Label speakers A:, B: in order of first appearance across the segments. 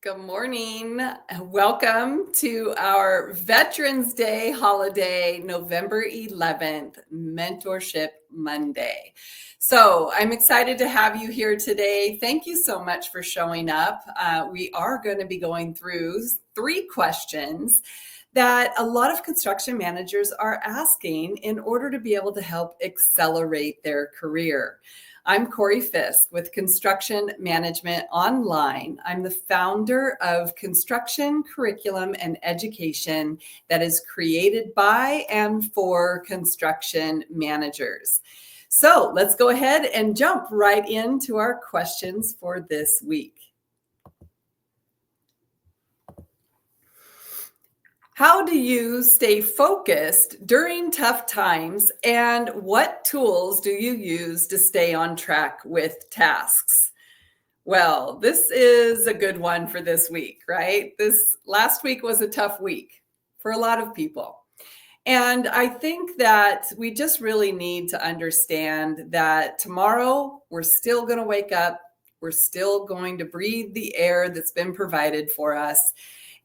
A: Good morning. Welcome to our Veterans Day holiday, November 11th, Mentorship Monday. So I'm excited to have you here today. Thank you so much for showing up. We are going to be going through 3 questions that a lot of construction managers are asking in order to be able to help accelerate their career. I'm Cory Fisk with Construction Management Online. I'm the founder of Construction Curriculum and Education that is created by and for construction managers. So let's go ahead and jump right into our questions for this week. How do you stay focused during tough times, and what tools do you use to stay on track with tasks? Well, this is a good one for this week, right? This last week was a tough week for a lot of people. And I think that we just really need to understand that tomorrow we're still going to wake up. We're still going to breathe the air that's been provided for us,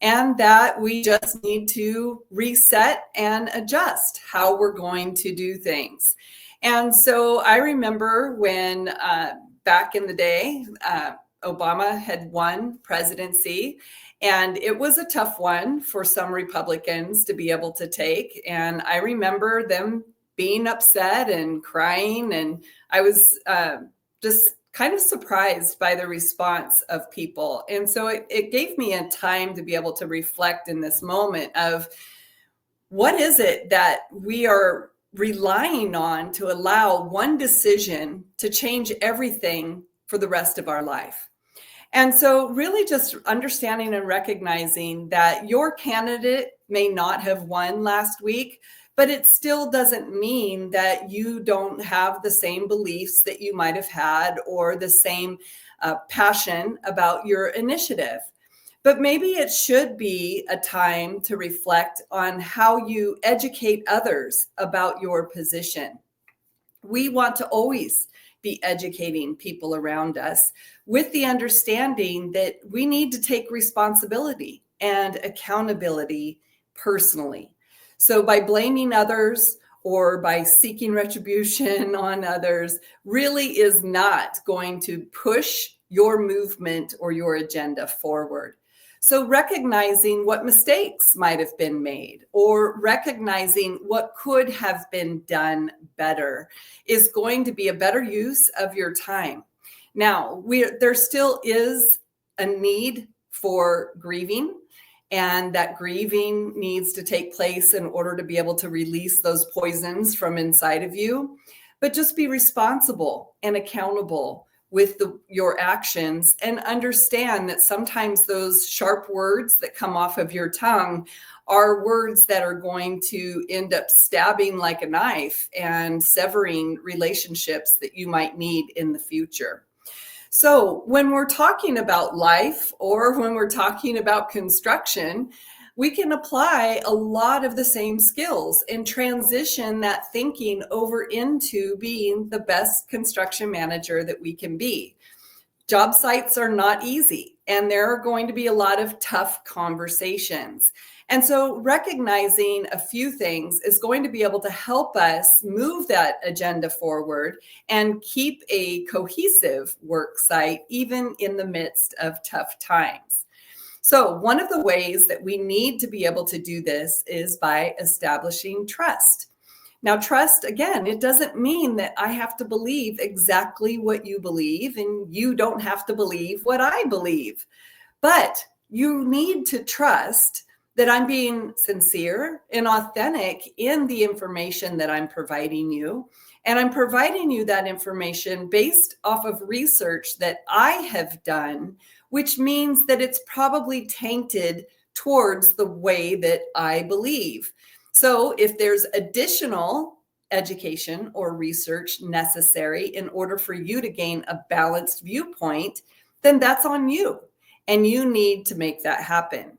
A: and that we just need to reset and adjust how we're going to do things. And so I remember when back in the day, Obama had won presidency, and it was a tough one for some Republicans to be able to take. And I remember them being upset and crying, and I was just kind of surprised by the response of people. And so it gave me a time to be able to reflect in this moment of what is it that we are relying on to allow one decision to change everything for the rest of our life. And so really just understanding and recognizing that your candidate may not have won last week, but it still doesn't mean that you don't have the same beliefs that you might have had or the same passion about your initiative. But maybe it should be a time to reflect on how you educate others about your position. We want to always be educating people around us with the understanding that we need to take responsibility and accountability personally. So by blaming others or by seeking retribution on others really is not going to push your movement or your agenda forward. So recognizing what mistakes might have been made or recognizing what could have been done better is going to be a better use of your time. Now, there still is a need for grieving, and that grieving needs to take place in order to be able to release those poisons from inside of you. But just be responsible and accountable with your actions, and understand that sometimes those sharp words that come off of your tongue are words that are going to end up stabbing like a knife and severing relationships that you might need in the future. So when we're talking about life or when we're talking about construction, we can apply a lot of the same skills and transition that thinking over into being the best construction manager that we can be. Job sites are not easy, and there are going to be a lot of tough conversations. And so recognizing a few things is going to be able to help us move that agenda forward and keep a cohesive work site even in the midst of tough times. So one of the ways that we need to be able to do this is by establishing trust. Now, trust, again, it doesn't mean that I have to believe exactly what you believe, and you don't have to believe what I believe. But you need to trust that I'm being sincere and authentic in the information that I'm providing you. And I'm providing you that information based off of research that I have done, which means that it's probably tainted towards the way that I believe. So if there's additional education or research necessary in order for you to gain a balanced viewpoint, then that's on you, and you need to make that happen.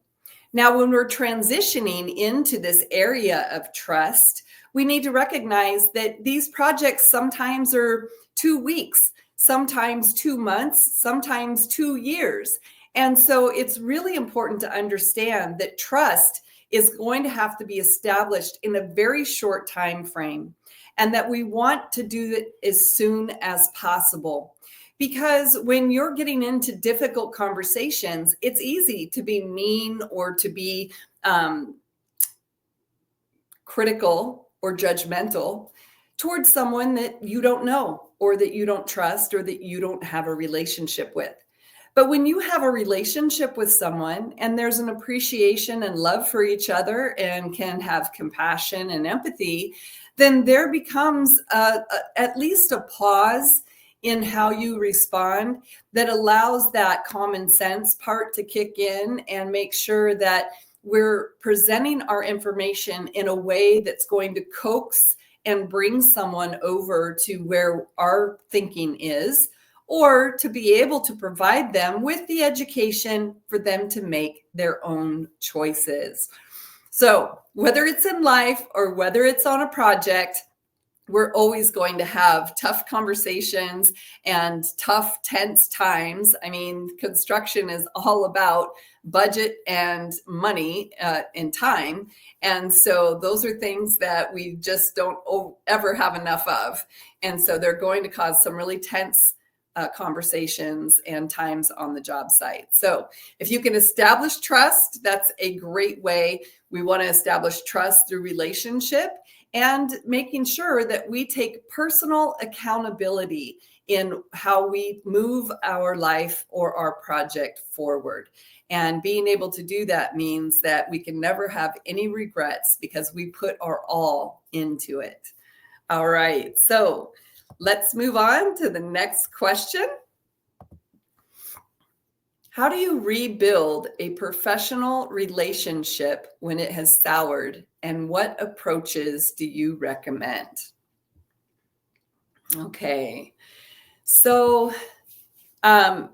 A: Now, when we're transitioning into this area of trust, we need to recognize that these projects sometimes are 2 weeks, sometimes 2 months, sometimes 2 years. And so it's really important to understand that trust is going to have to be established in a very short time frame, and that we want to do it as soon as possible. Because when you're getting into difficult conversations, it's easy to be mean or to be um, critical or judgmental towards someone that you don't know or that you don't trust or that you don't have a relationship with. But when you have a relationship with someone and there's an appreciation and love for each other and can have compassion and empathy, then there becomes at least a pause in how you respond that allows that common sense part to kick in and make sure that we're presenting our information in a way that's going to coax and bring someone over to where our thinking is, or to be able to provide them with the education for them to make their own choices. So whether it's in life or whether it's on a project, we're always going to have tough conversations and tough, tense times. I mean, construction is all about budget and money and time. And so those are things that we just don't ever have enough of. And so they're going to cause some really tense conversations and times on the job site. So if you can establish trust, that's a great way. We want to establish trust through relationship and making sure that we take personal accountability in how we move our life or our project forward. And being able to do that means that we can never have any regrets because we put our all into it. All right, so let's move on to the next question. How do you rebuild a professional relationship when it has soured, and what approaches do you recommend? Okay, so I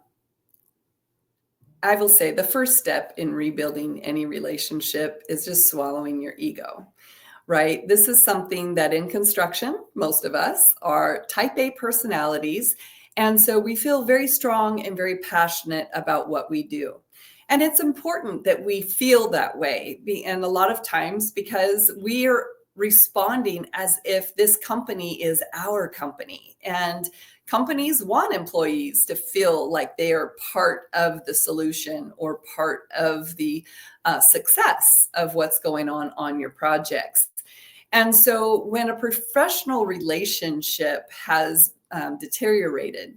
A: will say the first step in rebuilding any relationship is just swallowing your ego, right? This is something that in construction, most of us are type A personalities. And so we feel very strong and very passionate about what we do. And it's important that we feel that way. And a lot of times because we are responding as if this company is our company. And companies want employees to feel like they are part of the solution or part of the success of what's going on your projects. And so when a professional relationship has deteriorated,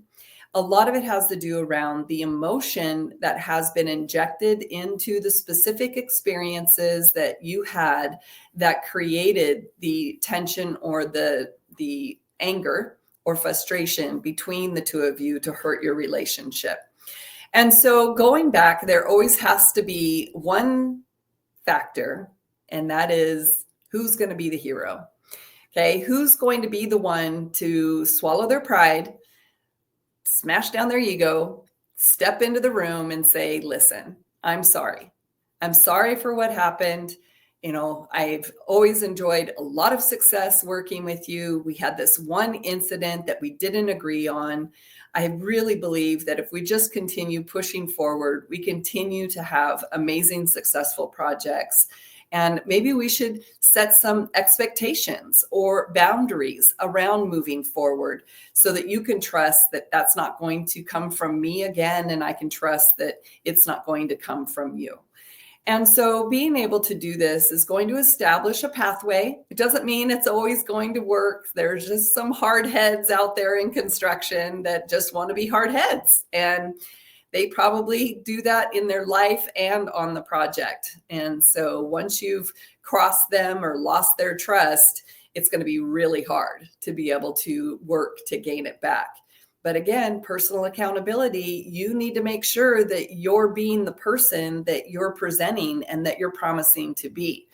A: a lot of it has to do around the emotion that has been injected into the specific experiences that you had that created the tension or the anger or frustration between the two of you to hurt your relationship. And so going back, there always has to be one factor, and that is who's going to be the hero. Okay, who's going to be the one to swallow their pride, smash down their ego, step into the room and say, listen, I'm sorry. I'm sorry for what happened. You know, I've always enjoyed a lot of success working with you. We had this one incident that we didn't agree on. I really believe that if we just continue pushing forward, we continue to have amazing, successful projects. And maybe we should set some expectations or boundaries around moving forward so that you can trust that that's not going to come from me again. And I can trust that it's not going to come from you. And so being able to do this is going to establish a pathway. It doesn't mean it's always going to work. There's just some hard heads out there in construction that just want to be hard heads. And they probably do that in their life and on the project. And so once you've crossed them or lost their trust, it's going to be really hard to be able to work to gain it back. But again, personal accountability, you need to make sure that you're being the person that you're presenting and that you're promising to be.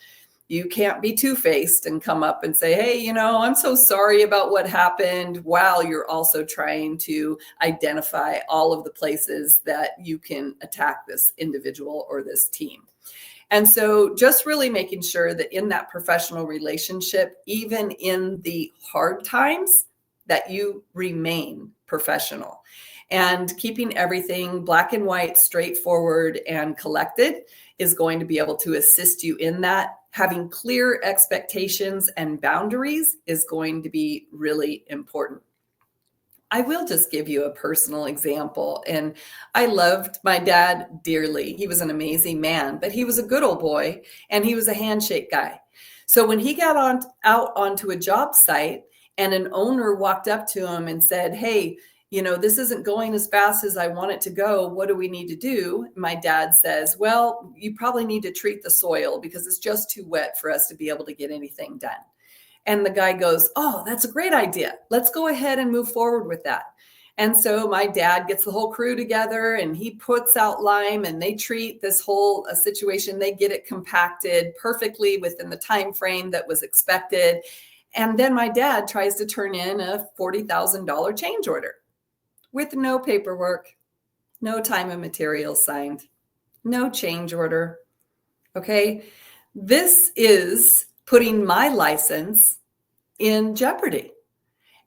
A: You can't be two-faced and come up and say, hey, you know, I'm so sorry about what happened, while you're also trying to identify all of the places that you can attack this individual or this team. And so just really making sure that in that professional relationship, even in the hard times, that you remain professional. And keeping everything black and white, straightforward, and collected is going to be able to assist you in that. Having clear expectations and boundaries is going to be really important. I will just give you a personal example. And I loved my dad dearly. He was an amazing man, but he was a good old boy and he was a handshake guy. So when he got out onto a job site and an owner walked up to him and said, "Hey, this isn't going as fast as I want it to go. What do we need to do?" My dad says, "Well, you probably need to treat the soil because it's just too wet for us to be able to get anything done." And the guy goes, "Oh, that's a great idea. Let's go ahead and move forward with that." And so my dad gets the whole crew together and he puts out lime and they treat this whole situation. They get it compacted perfectly within the time frame that was expected. And then my dad tries to turn in a $40,000 change order with no paperwork, no time and materials signed, no change order. Okay. This is putting my license in jeopardy.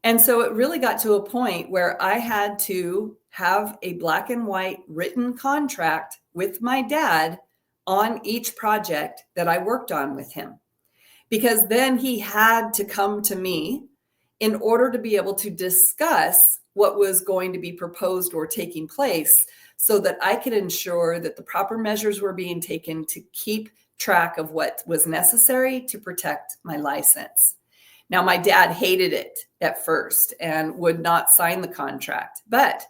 A: And so it really got to a point where I had to have a black and white written contract with my dad on each project that I worked on with him, because then he had to come to me in order to be able to discuss what was going to be proposed or taking place so that I could ensure that the proper measures were being taken to keep track of what was necessary to protect my license. Now, my dad hated it at first and would not sign the contract. But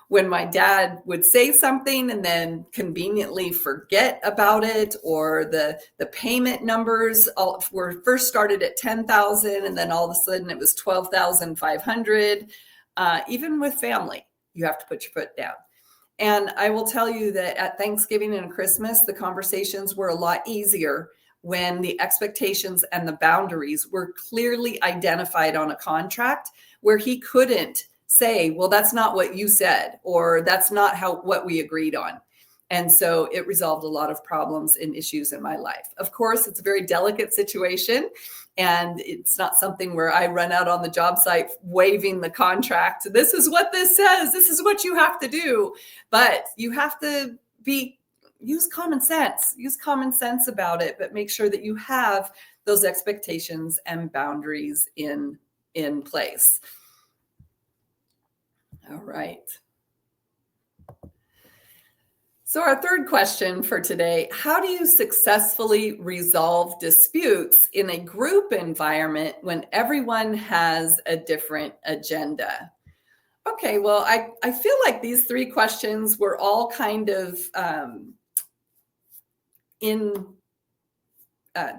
A: when my dad would say something and then conveniently forget about it, or the payment numbers were first started at 10,000 and then all of a sudden it was 12,500, even with family, you have to put your foot down. And I will tell you that at Thanksgiving and Christmas, the conversations were a lot easier when the expectations and the boundaries were clearly identified on a contract, where he couldn't say, "Well, that's not what you said," or "That's not what we agreed on." And so it resolved a lot of problems and issues in my life. Of course, it's a very delicate situation, and it's not something where I run out on the job site waving the contract. "This is what this says. This is what you have to do." But you have to use common sense about it, but make sure that you have those expectations and boundaries in place. All right. So our third question for today: how do you successfully resolve disputes in a group environment when everyone has a different agenda? Okay, well, I feel like these three questions were all kind of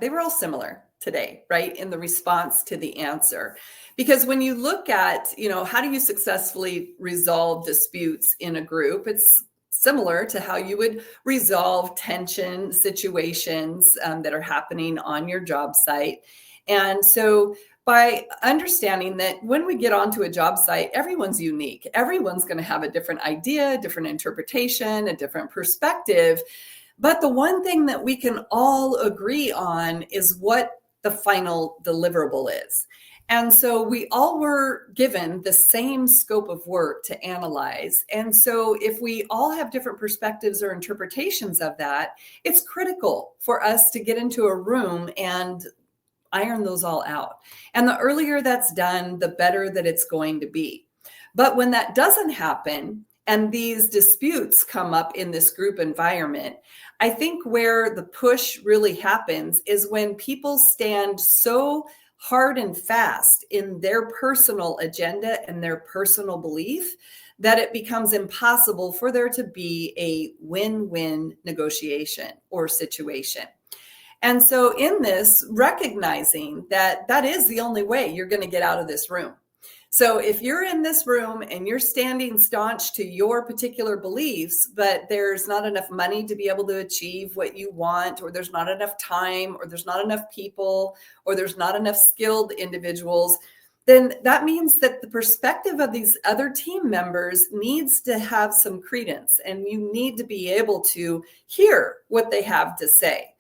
A: they were all similar today, right? In the response to the answer. Because when you look at, how do you successfully resolve disputes in a group? It's similar to how you would resolve tension situations that are happening on your job site. And so by understanding that when we get onto a job site, everyone's unique. Everyone's going to have a different idea, different interpretation, a different perspective. But the one thing that we can all agree on is what the final deliverable is. And so we all were given the same scope of work to analyze. And so if we all have different perspectives or interpretations of that, it's critical for us to get into a room and iron those all out. And the earlier that's done, the better that it's going to be. But when that doesn't happen, and these disputes come up in this group environment, I think where the push really happens is when people stand so hard and fast in their personal agenda and their personal belief that it becomes impossible for there to be a win-win negotiation or situation. And so in this, recognizing that that is the only way you're going to get out of this room. So if you're in this room and you're standing staunch to your particular beliefs, but there's not enough money to be able to achieve what you want, or there's not enough time, or there's not enough people, or there's not enough skilled individuals, then that means that the perspective of these other team members needs to have some credence, and you need to be able to hear what they have to say.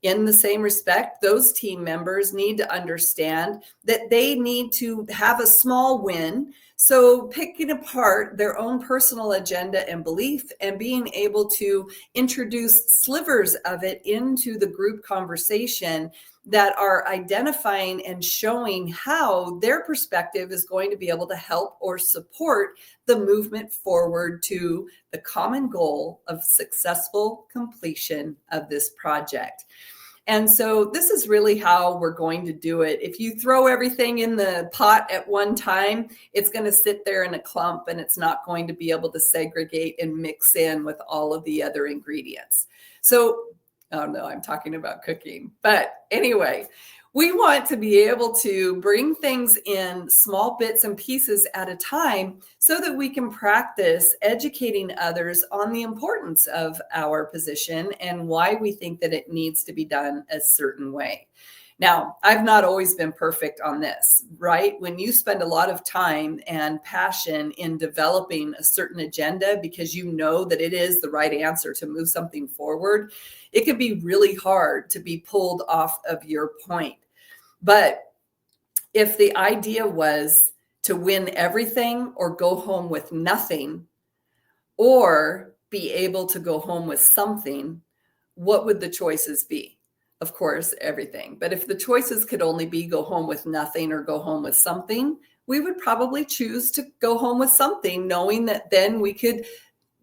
A: In the same respect, those team members need to understand that they need to have a small win. So picking apart their own personal agenda and belief and being able to introduce slivers of it into the group conversation that are identifying and showing how their perspective is going to be able to help or support the movement forward to the common goal of successful completion of this project. And so this is really how we're going to do it. If you throw everything in the pot at one time, it's going to sit there in a clump and it's not going to be able to segregate and mix in with all of the other ingredients. So, oh no, I'm talking about cooking. But anyway, we want to be able to bring things in small bits and pieces at a time so that we can practice educating others on the importance of our position and why we think that it needs to be done a certain way. Now, I've not always been perfect on this, right? When you spend a lot of time and passion in developing a certain agenda because you know that it is the right answer to move something forward, it can be really hard to be pulled off of your point. But if the idea was to win everything or go home with nothing, or be able to go home with something, what would the choices be? Of course, everything. But if the choices could only be go home with nothing or go home with something, we would probably choose to go home with something, knowing that then we could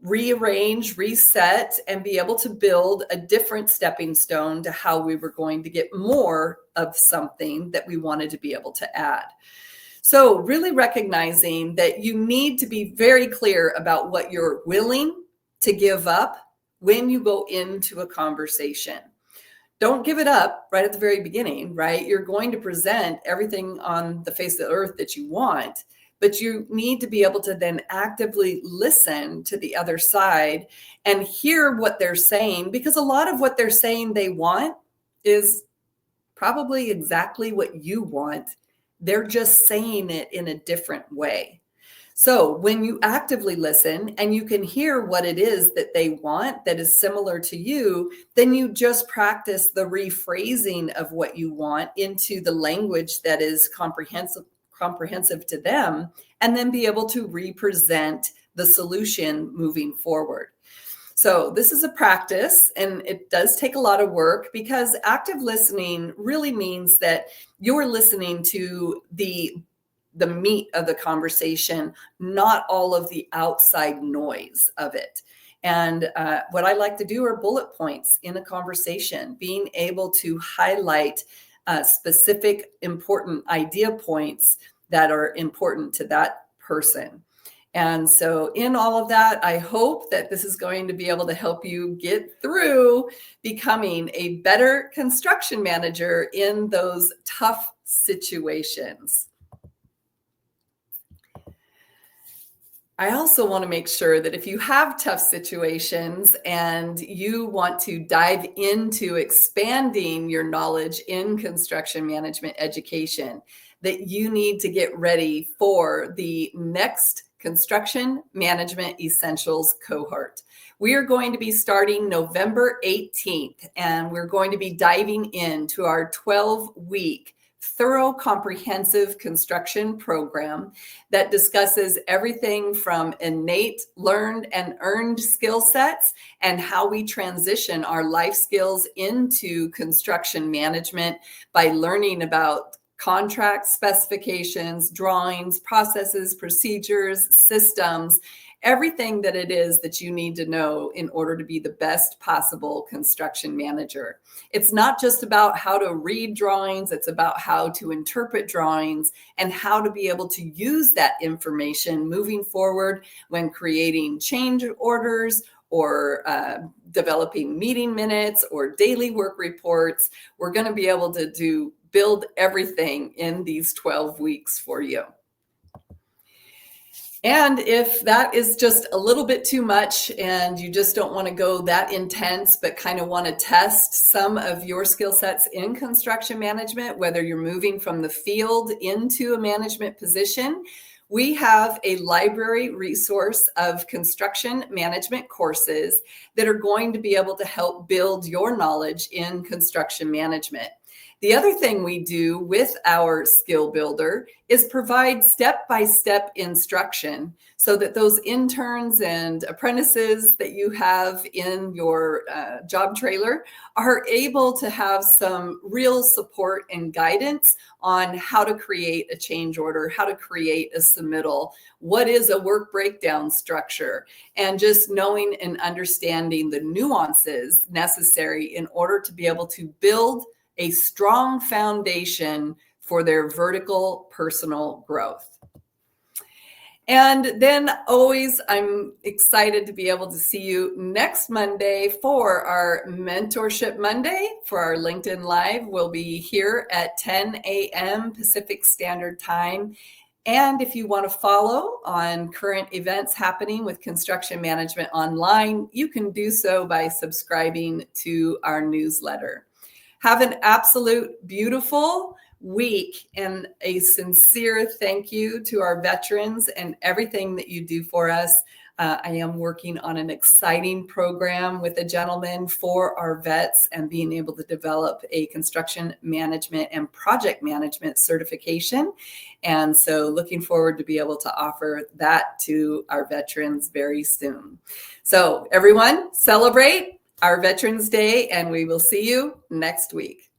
A: rearrange, reset, and be able to build a different stepping stone to how we were going to get more of something that we wanted to be able to add. So really recognizing that you need to be very clear about what you're willing to give up when you go into a conversation. Don't give it up right at the very beginning, right? You're going to present everything on the face of the earth that you want, but you need to be able to then actively listen to the other side and hear what they're saying, because a lot of what they're saying they want is probably exactly what you want. They're just saying it in a different way. So when you actively listen and you can hear what it is that they want that is similar to you, then you just practice the rephrasing of what you want into the language that is comprehensive to them, and then be able to represent the solution moving forward. So this is a practice, and it does take a lot of work, because active listening really means that you're listening to the meat of the conversation, not all of the outside noise of it. And what I like to do are bullet points in a conversation, being able to highlight specific important idea points that are important to that person. And so in all of that, I hope that this is going to be able to help you get through becoming a better construction manager in those tough situations. I also want to make sure that if you have tough situations and you want to dive into expanding your knowledge in construction management education, that you need to get ready for the next Construction Management Essentials cohort. We are going to be starting November 18th, and we're going to be diving into our 12-week thorough, comprehensive construction program that discusses everything from innate, learned, and earned skill sets and how we transition our life skills into construction management by learning about contracts, specifications, drawings, processes, procedures, systems, everything that it is that you need to know in order to be the best possible construction manager. It's not just about how to read drawings, it's about how to interpret drawings and how to be able to use that information moving forward when creating change orders or developing meeting minutes or daily work reports. We're going to be able to build everything in these 12 weeks for you. And if that is just a little bit too much and you just don't want to go that intense, but kind of want to test some of your skill sets in construction management, whether you're moving from the field into a management position, we have a library resource of construction management courses that are going to be able to help build your knowledge in construction management. The other thing we do with our skill builder is provide step-by-step instruction so that those interns and apprentices that you have in your job trailer are able to have some real support and guidance on how to create a change order, how to create a submittal, what is a work breakdown structure, and just knowing and understanding the nuances necessary in order to be able to build a strong foundation for their vertical personal growth. And then always, I'm excited to be able to see you next Monday for our Mentorship Monday for our LinkedIn Live. We'll be here at 10 a.m. Pacific Standard Time. And if you want to follow on current events happening with construction management online, you can do so by subscribing to our newsletter. Have an absolute beautiful week, and a sincere thank you to our veterans and everything that you do for us. I am working on an exciting program with a gentleman for our vets and being able to develop a construction management and project management certification. And so looking forward to be able to offer that to our veterans very soon. So everyone, celebrate our Veterans Day, and we will see you next week.